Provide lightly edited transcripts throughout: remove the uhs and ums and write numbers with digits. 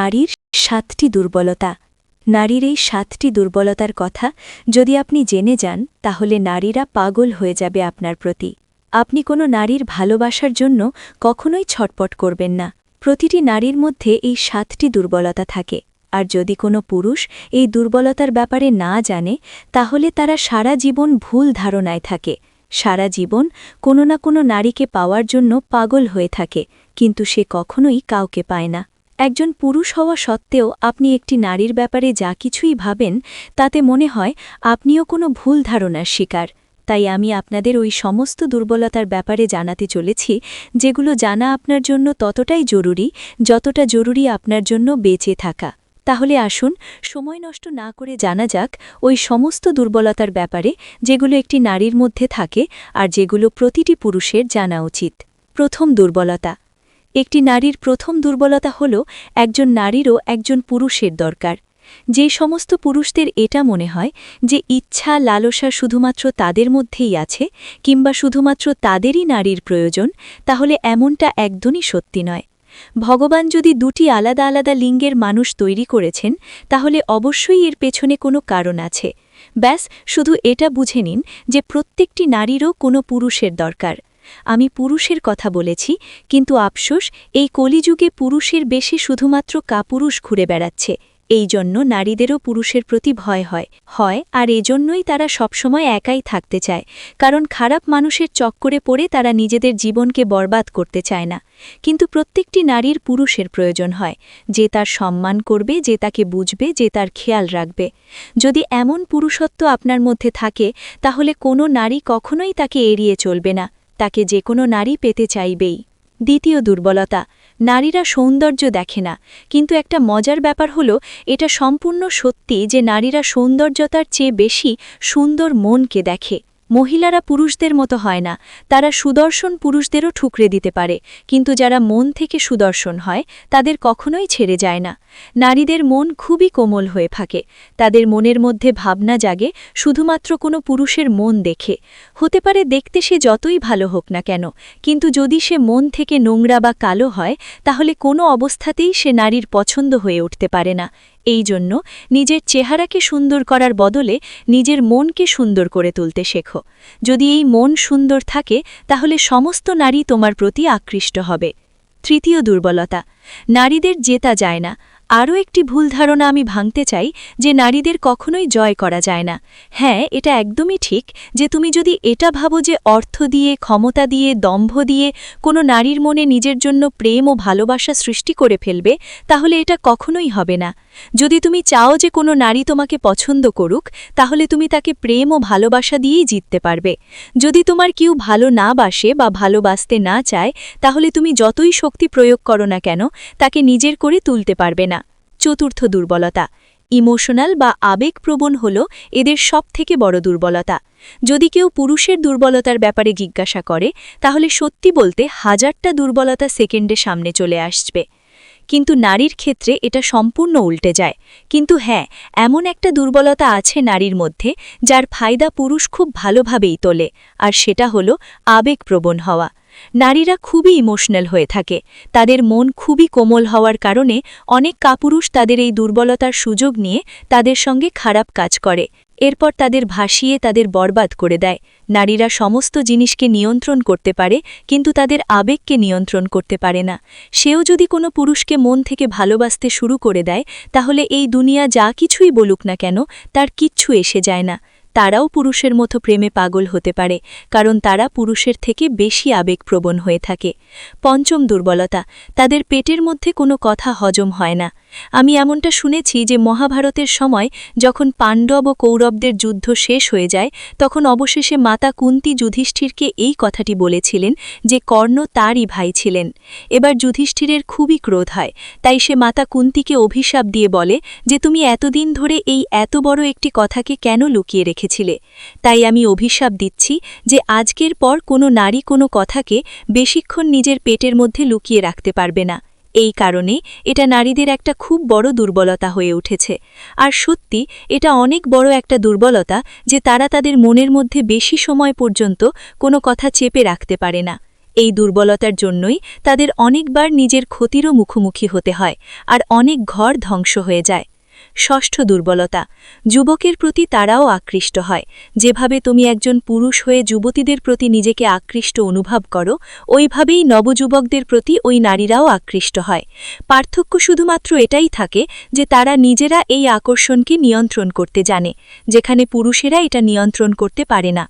নারীর ৭টি দুর্বলতা। নারীর এই ৭টি দুর্বলতার কথা যদি আপনি জেনে যান তাহলে নারীরা পাগল হয়ে যাবে আপনার প্রতি। আপনি কোনো নারীর ভালোবাসার জন্য কখনোই ছটপট করবেন না। প্রতিটি নারীর মধ্যে এই ৭টি দুর্বলতা থাকে, আর যদি কোনো পুরুষ এই দুর্বলতার ব্যাপারে না জানে তাহলে তারা সারা জীবন ভুল ধারণায় থাকে। সারা জীবন কোনো না কোনো নারীকে পাওয়ার জন্য পাগল হয়ে থাকে, কিন্তু সে কখনোই কাউকে পায় না। একজন পুরুষ হওয়া সত্ত্বেও আপনি একটি নারীর ব্যাপারে যা কিছুই ভাবেন তাতে মনে হয় আপনিও কোনো ভুল ধারণার শিকার। তাই আমি আপনাদের ওই সমস্ত দুর্বলতার ব্যাপারে জানাতে চলেছি যেগুলো জানা আপনার জন্য ততটাই জরুরি যতটা জরুরি আপনার জন্য বেঁচে থাকা। তাহলে আসুন সময় নষ্ট না করে জানা যাক ওই সমস্ত দুর্বলতার ব্যাপারে যেগুলো একটি নারীর মধ্যে থাকে আর যেগুলো প্রতিটি পুরুষের জানা উচিত। প্রথম দুর্বলতা। একটি নারীর প্রথম দুর্বলতা হল একজন নারীরও একজন পুরুষের দরকার। যে সমস্ত পুরুষদের এটা মনে হয় যে ইচ্ছা লালসা শুধুমাত্র তাদের মধ্যেই আছে কিংবা শুধুমাত্র তাদেরই নারীর প্রয়োজন, তাহলে এমনটা একদমই সত্যি নয়। ভগবান যদি দুটি আলাদা আলাদা লিঙ্গের মানুষ তৈরি করেছেন তাহলে অবশ্যই এর পেছনে কোনো কারণ আছে। ব্যাস শুধু এটা বুঝে নিন যে প্রত্যেকটি নারীরও কোনো পুরুষের দরকার। আমি পুরুষের কথা বলেছি, কিন্তু আফসোস এই কলিযুগে পুরুষের বেশি শুধুমাত্র কাপুরুষ ঘুরে বেড়াচ্ছে। এই জন্য নারীদেরও পুরুষের প্রতি ভয় হয় আর এজন্যই তারা সবসময় একাই থাকতে চায়, কারণ খারাপ মানুষের চক্করে পড়ে তারা নিজেদের জীবনকে বরবাদ করতে চায় না। কিন্তু প্রত্যেকটি নারীর পুরুষের প্রয়োজন হয়, যে তার সম্মান করবে, যে তাকে বুঝবে, যে তার খেয়াল রাখবে। যদি এমন পুরুষত্ব আপনার মধ্যে থাকে তাহলে কোনো নারী কখনোই তাকে এড়িয়ে চলবে না, তাকে যে কোনো নারী পেতে চাইবেই। দ্বিতীয় দুর্বলতা। নারীরা সৌন্দর্য দেখে না, কিন্তু একটা মজার ব্যাপার হলো এটা সম্পূর্ণ সত্যি যে নারীরা সৌন্দর্যতার চেয়ে বেশি সুন্দর মনকে দেখে। মহিলারা পুরুষদের মতো হয় না, তারা সুদর্শন পুরুষদেরও ঠুকরে দিতে পারে, কিন্তু যারা মন থেকে সুদর্শন হয় তাদের কখনোই ছেড়ে যায় না। নারীদের মন খুবই কোমল হয়ে থাকে, তাদের মনের মধ্যে ভাবনা জাগে শুধুমাত্র কোনো পুরুষের মন দেখে। হতে পারে দেখতে সে যতই ভালো হোক না কেন, কিন্তু যদি সে মন থেকে নোংরা বা কালো হয় তাহলে কোনো অবস্থাতেই সে নারীর পছন্দ হয়ে উঠতে পারে না। এই জন্য নিজের চেহারাকে সুন্দর করার বদলে নিজের মনকে সুন্দর করে তুলতে শেখো। যদি এই মন সুন্দর থাকে তাহলে সমস্ত নারী তোমার প্রতি আকৃষ্ট হবে। তৃতীয় দুর্বলতা। নারীদের জেতা যায় না। আরও একটি ভুল ধারণা আমি ভাঙতে চাই যে নারীদের কখনোই জয় করা যায় না। হ্যাঁ, এটা একদমই ঠিক যে তুমি যদি এটা ভাবো যে অর্থ দিয়ে, ক্ষমতা দিয়ে, দম্ভ দিয়ে কোনো নারীর মনে নিজের জন্য প্রেম ও ভালোবাসা সৃষ্টি করে ফেলবে, তাহলে এটা কখনোই হবে না। যদি তুমি চাও যে কোনো নারী তোমাকে পছন্দ করুক, তাহলে তুমি তাকে প্রেম ও ভালোবাসা দিয়েই জিততে পারবে। যদি তোমার কেউ ভালো না বাসে বা ভালোবাসতে না চায়, তাহলে তুমি যতই শক্তি প্রয়োগ করো না কেন তাকে নিজের করে তুলতে পারবে না। চতুর্থ দুর্বলতা। ইমোশনাল বা আবেগপ্রবণ হল এদের সবথেকে বড় দুর্বলতা। যদি কেউ পুরুষের দুর্বলতার ব্যাপারে জিজ্ঞাসা করে তাহলে সত্যি বলতে হাজারটা দুর্বলতা সেকেন্ডে সামনে চলে আসবে, কিন্তু নারীর ক্ষেত্রে এটা সম্পূর্ণ উল্টে যায়। কিন্তু হ্যাঁ, এমন একটা দুর্বলতা আছে নারীর মধ্যে যার ফায়দা পুরুষ খুব ভালোভাবেই তোলে, আর সেটা হলো আবেগপ্রবণ হওয়া। নারীরা খুবই ইমোশনাল হয়ে থাকে, তাদের মন খুবই কোমল হওয়ার কারণে অনেক কাপুরুষ তাদের এই দুর্বলতার সুযোগ নিয়ে তাদের সঙ্গে খারাপ কাজ করে, এরপর তাদের ভাসিয়ে তাদের বরবাদ করে দেয়। নারীরা সমস্ত জিনিসকে নিয়ন্ত্রণ করতে পারে, কিন্তু তাদের আবেগকে নিয়ন্ত্রণ করতে পারে না। সেও যদি কোনো পুরুষকে মন থেকে ভালোবাসতে শুরু করে দেয় তাহলে এই দুনিয়া যা কিছুই বলুক না কেন তার কিচ্ছু এসে যায় না। তারাও পুরুষের মতো প্রেমে পাগল হতে পারে, কারণ তারা পুরুষের থেকে বেশি আবেগপ্রবণ হয়ে থাকে। পঞ্চম দুর্বলতা। তাদের পেটের মধ্যে কোনো কথা হজম হয় না। আমি এমনটা শুনেছি যে মহাভারতের সময় যখন পাণ্ডব ও কৌরবদের যুদ্ধ শেষ হয়ে যায় তখন অবশেষে মাতা কুন্তী যুধিষ্ঠিরকে এই কথাটি বলেছিলেন যে কর্ণ তারই ভাই ছিলেন। এবার যুধিষ্ঠিরের খুবই ক্রোধ হয়, তাই সে মাতা কুন্তীকে অভিশাপ দিয়ে বলে যে তুমি এতদিন ধরে এই এত বড় একটি কথাকে কেন লুকিয়ে রেখেছিলে। তাই আমি অভিশাপ দিচ্ছি যে আজকের পর কোনো নারী কোনো কথাকে বেশিক্ষণ নিজের পেটের মধ্যে লুকিয়ে রাখতে পারবে না। এই কারণে এটা নারীদের একটা খুব বড় দুর্বলতা হয়ে উঠেছে। আর সত্যি এটা অনেক বড় একটা দুর্বলতা যে তারা তাদের মনের মধ্যে বেশি সময় পর্যন্ত কোনো কথা চেপে রাখতে পারে না। এই দুর্বলতার জন্যই তাদের অনেকবার নিজের ক্ষতিরও মুখোমুখি হতে হয় আর অনেক ঘর ধ্বংস হয়ে যায়। ষষ্ঠ দুর্বলতা, যুবকের প্রতি তারাও আকৃষ্ট হয়। যেভাবে তুমি একজন পুরুষ হয়ে যুবতীদের প্রতি নিজেকে আকৃষ্ট অনুভব করো, ওইভাবেই নবযুবকদের প্রতি ওই নারীরাও আকৃষ্ট হয়। পার্থক্য শুধুমাত্র এটাই থাকে যে তারা নিজেরা এই আকর্ষণকে নিয়ন্ত্রণ করতে জানে, যেখানে পুরুষেরা এটা নিয়ন্ত্রণ করতে পারে না।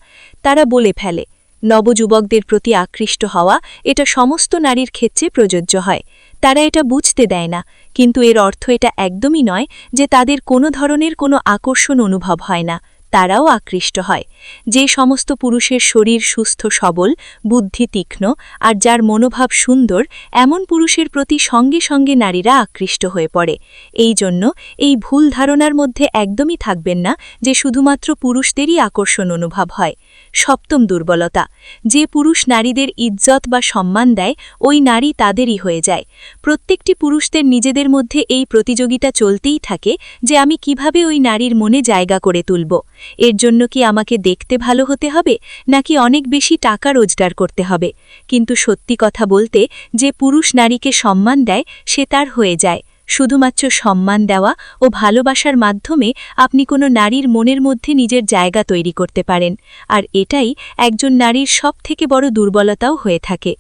তারা বলে ফেলে, নবযুবকদের প্রতি আকৃষ্ট হওয়া এটা সমস্ত নারীর ক্ষেত্রে প্রযোজ্য হয়। তারা এটা বুঝতে দেয় না, কিন্তু এর অর্থ এটা একদমই নয় যে তাদের কোনো ধরনের কোনো আকর্ষণ অনুভব হয় না। তারাও আকৃষ্ট হয়। যে সমস্ত পুরুষের শরীর সুস্থ সবল, বুদ্ধি তীক্ষ্ণ আর যার মনোভাব সুন্দর, এমন পুরুষের প্রতি সঙ্গে সঙ্গে নারীরা আকৃষ্ট হয়ে পড়ে। এই জন্য এই ভুল ধারণার মধ্যে একদমই থাকবেন না যে শুধুমাত্র পুরুষদেরই আকর্ষণ অনুভব হয়। সপ্তম দুর্বলতা, যে পুরুষ নারীদের ইজ্জত বা সম্মান দেয়, ওই নারী তাদেরই হয়ে যায়। প্রত্যেকটি পুরুষদের নিজেদের মধ্যে এই প্রতিযোগিতা চলতেই থাকে যে আমি কিভাবে ওই নারীর মনে জায়গা করে তুলব। এর জন্য কি আমাকে দেখতে ভালো হতে হবে, নাকি অনেক বেশি টাকা রোজগার করতে হবে? কিন্তু সত্যি কথা বলতে, যে পুরুষ নারীকে সম্মান দেয় সে তার হয়ে যায়। শুধুমাত্র সম্মান দেওয়া ও ভালোবাসার মাধ্যমে আপনি কোনো নারীর মনের মধ্যে নিজের জায়গা তৈরি করতে পারেন, আর এটাই একজন নারীর সবথেকে বড় দুর্বলতাও হয়ে থাকে।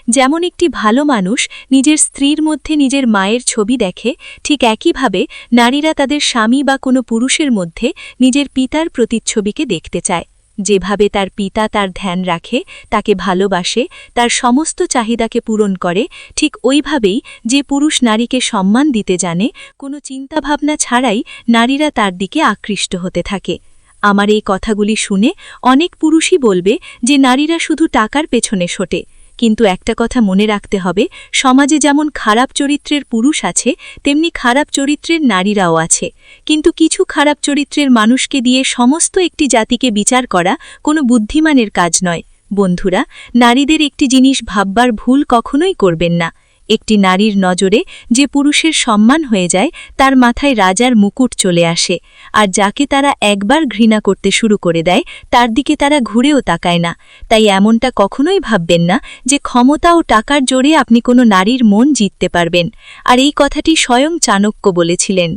যেমন একটি ভালো মানুষ নিজের স্ত্রীর মধ্যে নিজের মায়ের ছবি দেখে, ঠিক একইভাবে নারীরা তাদের স্বামী বা কোনো পুরুষের মধ্যে নিজের পিতার প্রতিচ্ছবিকে দেখতে চায়। যেভাবে তার পিতা তার ধ্যান রাখে, তাকে ভালোবাসে, তার সমস্ত চাহিদাকে পূরণ করে, ঠিক ওইভাবেই যে পুরুষ নারীকে সম্মান দিতে জানে, কোনো চিন্তাভাবনা ছাড়াই নারীরা তার দিকে আকৃষ্ট হতে থাকে। আমার এই কথাগুলি শুনে অনেক পুরুষই বলবে যে নারীরা শুধু টাকার পেছনে ছোটে। কিন্তু একটা কথা মনে রাখতে হবে, সমাজে যেমন খারাপ চরিত্রের পুরুষ আছে, তেমনি খারাপ চরিত্রের নারীরাও আছে। কিন্তু কিছু খারাপ চরিত্রের মানুষকে দিয়ে সমস্ত একটি জাতিকে বিচার করা কোনো বুদ্ধিমানের কাজ নয়। বন্ধুরা, নারীদের একটি জিনিস ভাববার ভুল কখনোই করবেন না। একটি নারীর নজরে যে পুরুষের সম্মান হয়ে যায়, তার মাথায় রাজার মুকুট চলে আসে, আর যাকে তারা একবার ঘৃণা করতে শুরু করে দেয়, তার দিকে তারা ঘুরেও তাকায় না। তাই এমনটা কখনোই ভাববেন না যে ক্ষমতা ও টাকার জোরে আপনি কোনো নারীর মন জিততে পারবেন। আর এই কথাটি স্বয়ং চাণক্য বলেছিলেন।